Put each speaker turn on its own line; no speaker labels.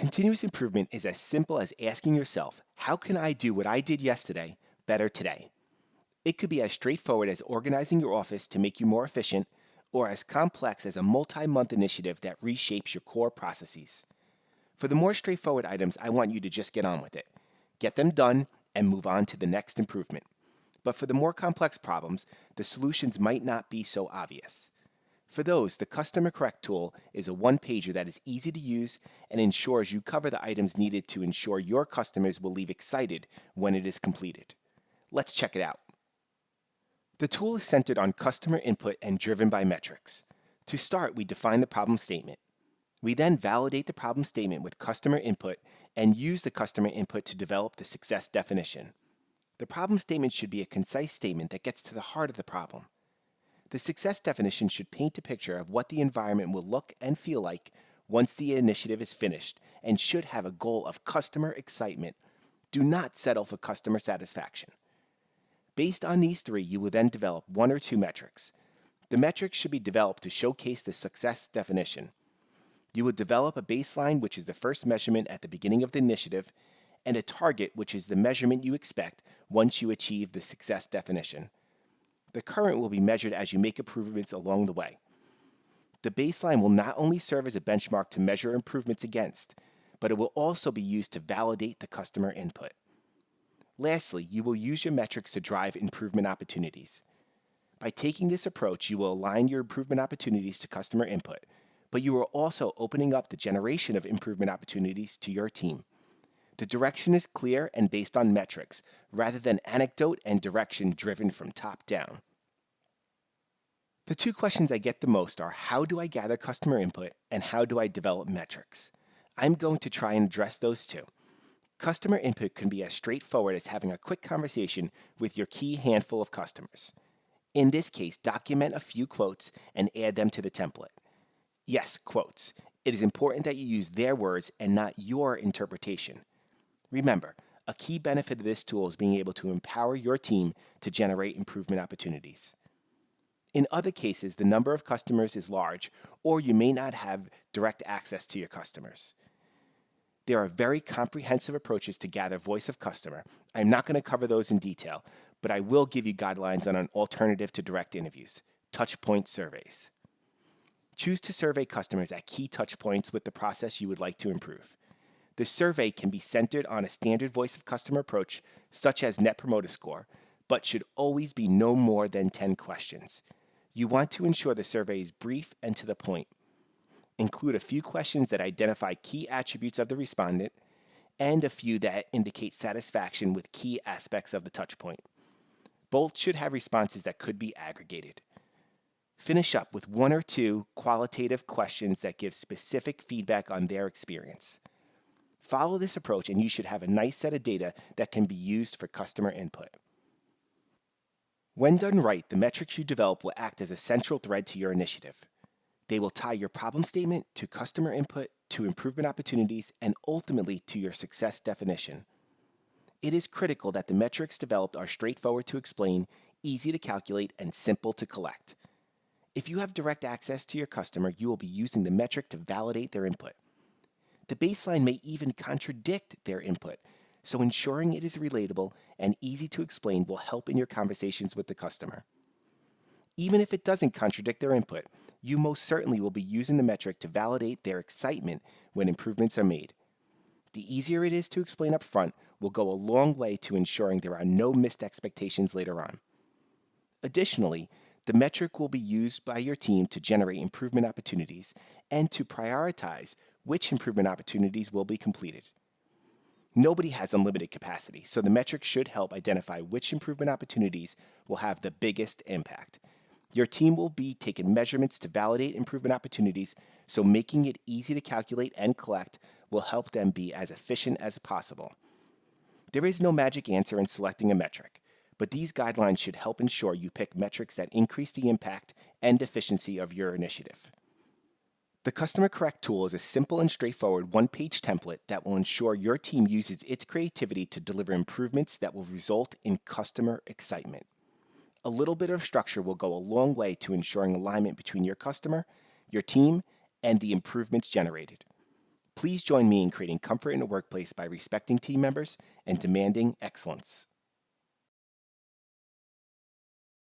Continuous improvement is as simple as asking yourself, how can I do what I did yesterday better today? It could be as straightforward as organizing your office to make you more efficient, or as complex as a multi-month initiative that reshapes your core processes. For the more straightforward items, I want you to just get on with it. Get them done and move on to the next improvement. But for the more complex problems, the solutions might not be so obvious. For those, the Customer Correct tool is a one-pager that is easy to use and ensures you cover the items needed to ensure your customers will leave excited when it is completed. Let's check it out. The tool is centered on customer input and driven by metrics. To start, we define the problem statement. We then validate the problem statement with customer input and use the customer input to develop the success definition. The problem statement should be a concise statement that gets to the heart of the problem. The success definition should paint a picture of what the environment will look and feel like once the initiative is finished and should have a goal of customer excitement. Do not settle for customer satisfaction. Based on these three, you will then develop one or two metrics. The metrics should be developed to showcase the success definition. You will develop a baseline, which is the first measurement at the beginning of the initiative, and a target, which is the measurement you expect once you achieve the success definition. The current will be measured as you make improvements along the way. The baseline will not only serve as a benchmark to measure improvements against, but it will also be used to validate the customer input. Lastly, you will use your metrics to drive improvement opportunities. By taking this approach, you will align your improvement opportunities to customer input, but you are also opening up the generation of improvement opportunities to your team. The direction is clear and based on metrics, rather than anecdote and direction driven from top down. The two questions I get the most are, how do I gather customer input and how do I develop metrics? I'm going to try and address those two. Customer input can be as straightforward as having a quick conversation with your key handful of customers. In this case, document a few quotes and add them to the template. Yes, quotes. It is important that you use their words and not your interpretation. Remember, a key benefit of this tool is being able to empower your team to generate improvement opportunities. In other cases, the number of customers is large, or you may not have direct access to your customers. There are very comprehensive approaches to gather voice of customer. I'm not going to cover those in detail, but I will give you guidelines on an alternative to direct interviews, Touchpoint Surveys. Choose to survey customers at key touchpoints with the process you would like to improve. The survey can be centered on a standard voice of customer approach, such as Net Promoter Score, but should always be no more than 10 questions. You want to ensure the survey is brief and to the point. Include a few questions that identify key attributes of the respondent and a few that indicate satisfaction with key aspects of the touchpoint. Both should have responses that could be aggregated. Finish up with one or two qualitative questions that give specific feedback on their experience. Follow this approach and you should have a nice set of data that can be used for customer input. When done right, the metrics you develop will act as a central thread to your initiative. They will tie your problem statement to customer input, to improvement opportunities, and ultimately to your success definition. It is critical that the metrics developed are straightforward to explain, easy to calculate, and simple to collect. If you have direct access to your customer, you will be using the metric to validate their input. The baseline may even contradict their input, so ensuring it is relatable and easy to explain will help in your conversations with the customer. Even if it doesn't contradict their input, you most certainly will be using the metric to validate their excitement when improvements are made. The easier it is to explain up front will go a long way to ensuring there are no missed expectations later on. Additionally, the metric will be used by your team to generate improvement opportunities and to prioritize which improvement opportunities will be completed. Nobody has unlimited capacity, so the metric should help identify which improvement opportunities will have the biggest impact. Your team will be taking measurements to validate improvement opportunities, so making it easy to calculate and collect will help them be as efficient as possible. There is no magic answer in selecting a metric, but these guidelines should help ensure you pick metrics that increase the impact and efficiency of your initiative. The Customer Correct tool is a simple and straightforward one-page template that will ensure your team uses its creativity to deliver improvements that will result in customer excitement. A little bit of structure will go a long way to ensuring alignment between your customer, your team, and the improvements generated. Please join me in creating comfort in the workplace by respecting team members and demanding excellence.